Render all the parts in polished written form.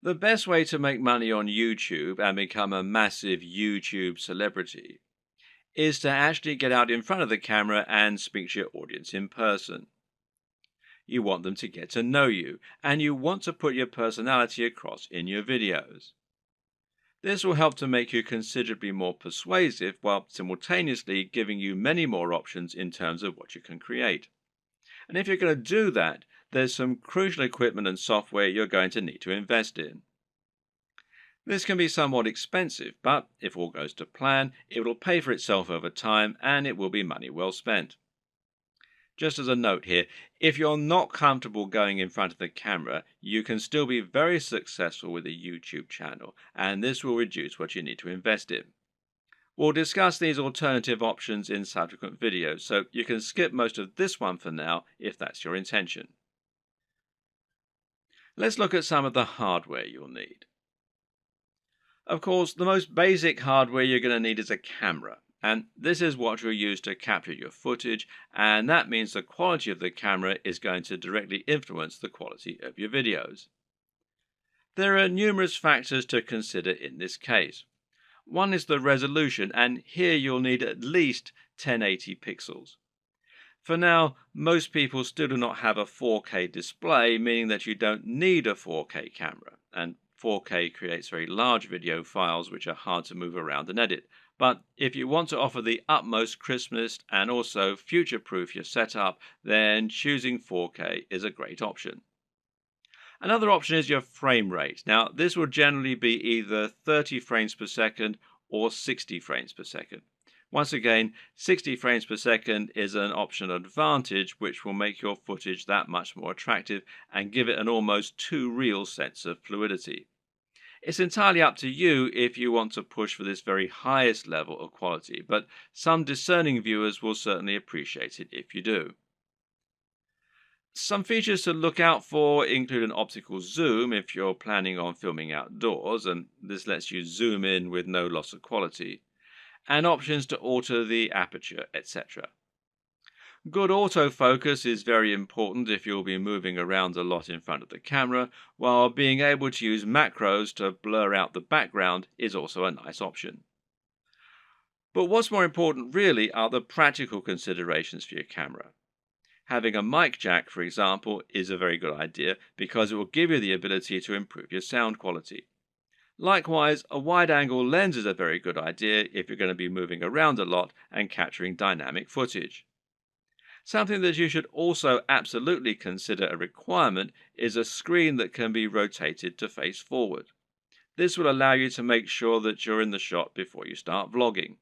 The best way to make money on YouTube and become a massive YouTube celebrity is to actually get out in front of the camera and speak to your audience in person. You want them to get to know you, and you want to put your personality across in your videos. This will help to make you considerably more persuasive while simultaneously giving you many more options in terms of what you can create. And if you're going to do that, there's some crucial equipment and software you're going to need to invest in. This can be somewhat expensive, but if all goes to plan, it will pay for itself over time and it will be money well spent. Just as a note here, if you're not comfortable going in front of the camera, you can still be very successful with a YouTube channel, and this will reduce what you need to invest in. We'll discuss these alternative options in subsequent videos, so you can skip most of this one for now if that's your intention. Let's look at some of the hardware you'll need. Of course, the most basic hardware you're going to need is a camera. And this is what you'll use to capture your footage, and that means the quality of the camera is going to directly influence the quality of your videos. There are numerous factors to consider in this case. One is the resolution, and here you'll need at least 1080 pixels. For now, most people still do not have a 4K display, meaning that you don't need a 4K camera, and 4K creates very large video files which are hard to move around and edit. But if you want to offer the utmost crispness and also future-proof your setup, then choosing 4K is a great option. Another option is your frame rate. Now, this will generally be either 30 frames per second or 60 frames per second. Once again, 60 frames per second is an optional advantage which will make your footage that much more attractive and give it an almost too real sense of fluidity. It's entirely up to you if you want to push for this very highest level of quality, but some discerning viewers will certainly appreciate it if you do. Some features to look out for include an optical zoom if you're planning on filming outdoors, and this lets you zoom in with no loss of quality, and options to alter the aperture, etc. Good autofocus is very important if you'll be moving around a lot in front of the camera, while being able to use macros to blur out the background is also a nice option. But what's more important really are the practical considerations for your camera. Having a mic jack, for example, is a very good idea because it will give you the ability to improve your sound quality. Likewise, a wide-angle lens is a very good idea if you're going to be moving around a lot and capturing dynamic footage. Something that you should also absolutely consider a requirement is a screen that can be rotated to face forward. This will allow you to make sure that you're in the shot before you start vlogging.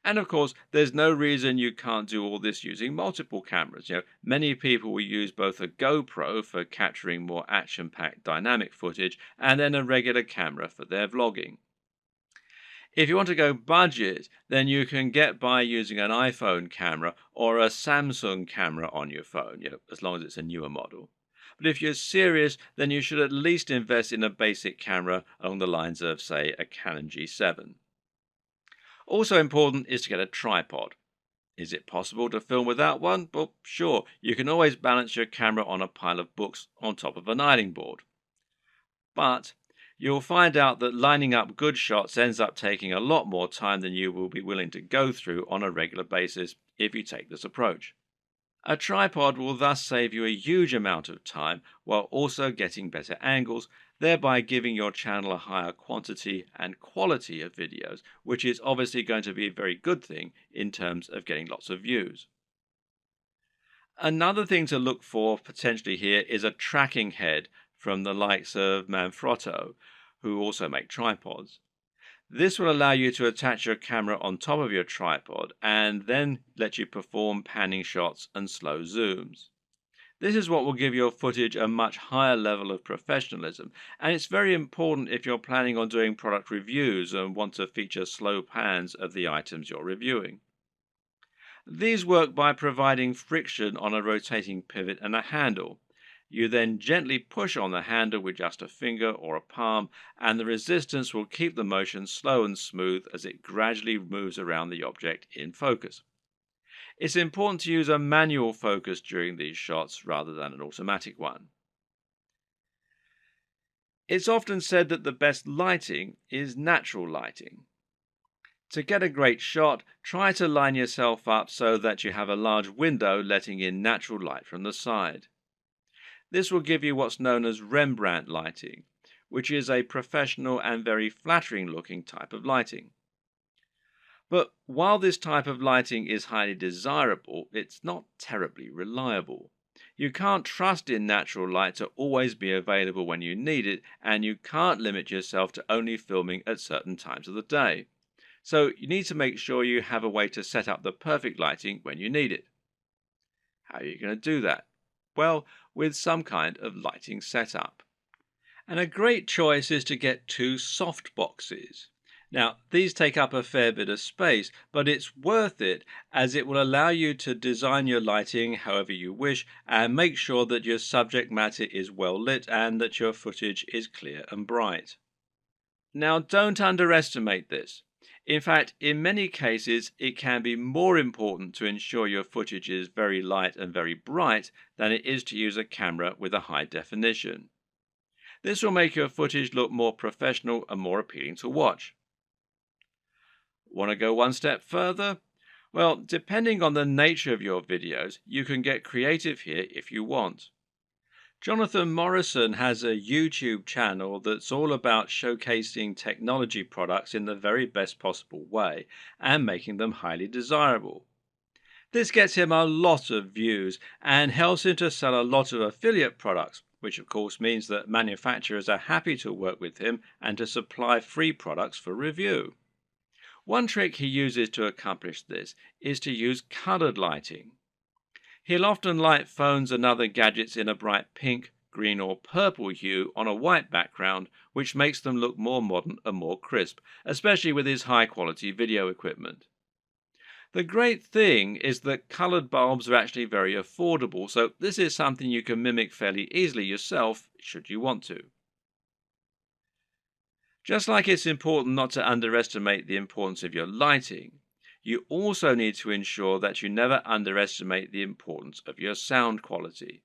And of course, there's no reason you can't do all this using multiple cameras. Many people will use both a GoPro for capturing more action-packed dynamic footage and then a regular camera for their vlogging. If you want to go budget, then you can get by using an iPhone camera or a Samsung camera on your phone, as long as it's a newer model. But if you're serious, then you should at least invest in a basic camera along the lines of, say, a Canon G7. Also important is to get a tripod. Is it possible to film without one? Well, sure, you can always balance your camera on a pile of books on top of an ironing board. But you'll find out that lining up good shots ends up taking a lot more time than you will be willing to go through on a regular basis if you take this approach. A tripod will thus save you a huge amount of time while also getting better angles, thereby giving your channel a higher quantity and quality of videos, which is obviously going to be a very good thing in terms of getting lots of views. Another thing to look for potentially here is a tracking head from the likes of Manfrotto, who also make tripods. This will allow you to attach your camera on top of your tripod and then let you perform panning shots and slow zooms. This is what will give your footage a much higher level of professionalism, and it's very important if you're planning on doing product reviews and want to feature slow pans of the items you're reviewing. These work by providing friction on a rotating pivot and a handle. You then gently push on the handle with just a finger or a palm, and the resistance will keep the motion slow and smooth as it gradually moves around the object in focus. It's important to use a manual focus during these shots rather than an automatic one. It's often said that the best lighting is natural lighting. To get a great shot, try to line yourself up so that you have a large window letting in natural light from the side. This will give you what's known as Rembrandt lighting, which is a professional and very flattering looking type of lighting. But while this type of lighting is highly desirable, it's not terribly reliable. You can't trust in natural light to always be available when you need it, and you can't limit yourself to only filming at certain times of the day. So you need to make sure you have a way to set up the perfect lighting when you need it. How are you going to do that? Well, with some kind of lighting setup. And a great choice is to get two soft boxes. Now, these take up a fair bit of space, but it's worth it as it will allow you to design your lighting however you wish and make sure that your subject matter is well lit and that your footage is clear and bright. Now, don't underestimate this. In fact, in many cases, it can be more important to ensure your footage is very light and very bright than it is to use a camera with a high definition. This will make your footage look more professional and more appealing to watch. Want to go one step further? Well, depending on the nature of your videos, you can get creative here if you want. Jonathan Morrison has a YouTube channel that's all about showcasing technology products in the very best possible way and making them highly desirable. This gets him a lot of views and helps him to sell a lot of affiliate products, which of course means that manufacturers are happy to work with him and to supply free products for review. One trick he uses to accomplish this is to use colored lighting. He'll often light phones and other gadgets in a bright pink, green or purple hue on a white background, which makes them look more modern and more crisp, especially with his high-quality video equipment. The great thing is that colored bulbs are actually very affordable, so this is something you can mimic fairly easily yourself, should you want to. Just like it's important not to underestimate the importance of your lighting, you also need to ensure that you never underestimate the importance of your sound quality.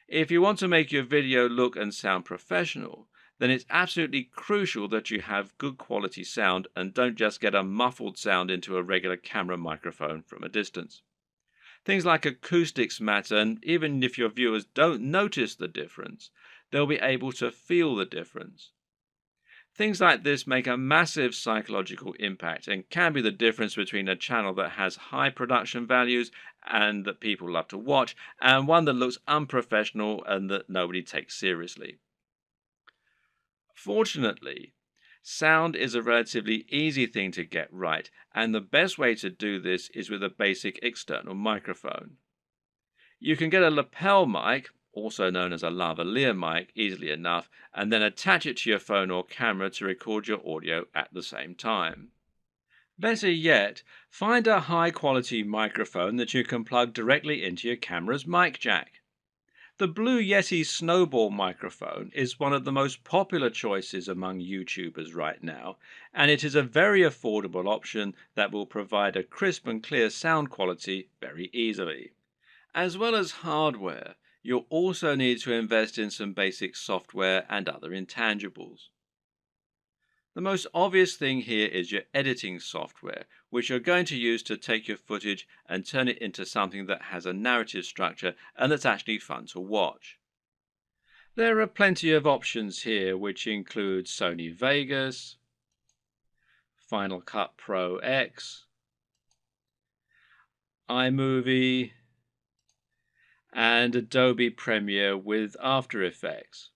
If you want to make your video look and sound professional, then it's absolutely crucial that you have good quality sound and don't just get a muffled sound into a regular camera microphone from a distance. Things like acoustics matter, and even if your viewers don't notice the difference, they'll be able to feel the difference. Things like this make a massive psychological impact and can be the difference between a channel that has high production values and that people love to watch, and one that looks unprofessional and that nobody takes seriously. Fortunately, sound is a relatively easy thing to get right, and the best way to do this is with a basic external microphone. You can get a lapel mic, also known as a lavalier mic, easily enough, and then attach it to your phone or camera to record your audio at the same time. Better yet, find a high-quality microphone that you can plug directly into your camera's mic jack. The Blue Yeti Snowball microphone is one of the most popular choices among YouTubers right now, and it is a very affordable option that will provide a crisp and clear sound quality very easily. As well as hardware, you'll also need to invest in some basic software and other intangibles. The most obvious thing here is your editing software, which you're going to use to take your footage and turn it into something that has a narrative structure and that's actually fun to watch. There are plenty of options here, which include Sony Vegas, Final Cut Pro X, iMovie, and Adobe Premiere with After Effects.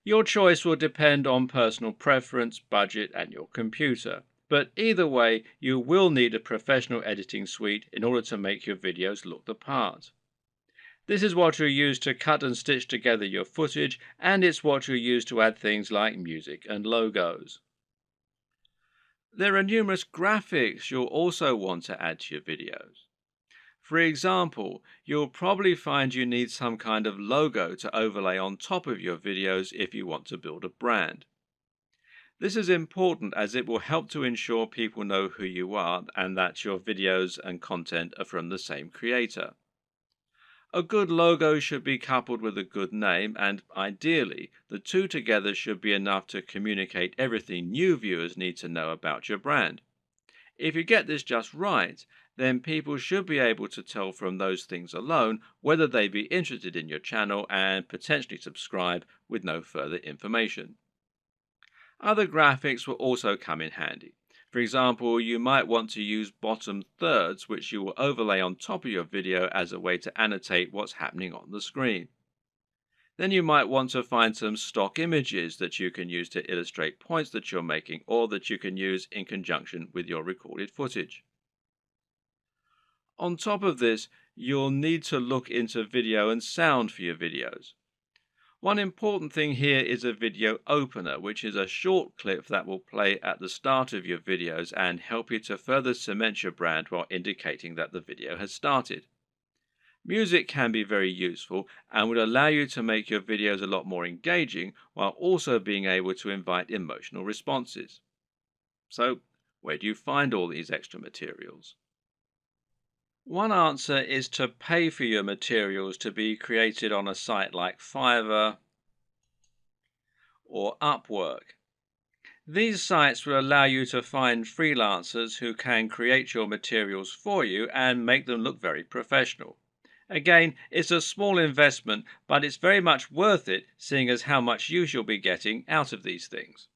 Your choice will depend on personal preference, budget, and your computer. But either way, you will need a professional editing suite in order to make your videos look the part. This is what you'll use to cut and stitch together your footage, and it's what you'll use to add things like music and logos. There are numerous graphics you'll also want to add to your videos. For example, you'll probably find you need some kind of logo to overlay on top of your videos if you want to build a brand. This is important as it will help to ensure people know who you are and that your videos and content are from the same creator. A good logo should be coupled with a good name, and ideally, the two together should be enough to communicate everything new viewers need to know about your brand. If you get this just right, then people should be able to tell from those things alone whether they be interested in your channel and potentially subscribe with no further information. Other graphics will also come in handy. For example, you might want to use bottom thirds, which you will overlay on top of your video as a way to annotate what's happening on the screen. Then you might want to find some stock images that you can use to illustrate points that you're making or that you can use in conjunction with your recorded footage. On top of this, you'll need to look into video and sound for your videos. One important thing here is a video opener, which is a short clip that will play at the start of your videos and help you to further cement your brand while indicating that the video has started. Music can be very useful and would allow you to make your videos a lot more engaging while also being able to invite emotional responses. So, where do you find all these extra materials? One answer is to pay for your materials to be created on a site like Fiverr or Upwork. These sites will allow you to find freelancers who can create your materials for you and make them look very professional. Again, it's a small investment, but it's very much worth it, seeing as how much use you'll be getting out of these things.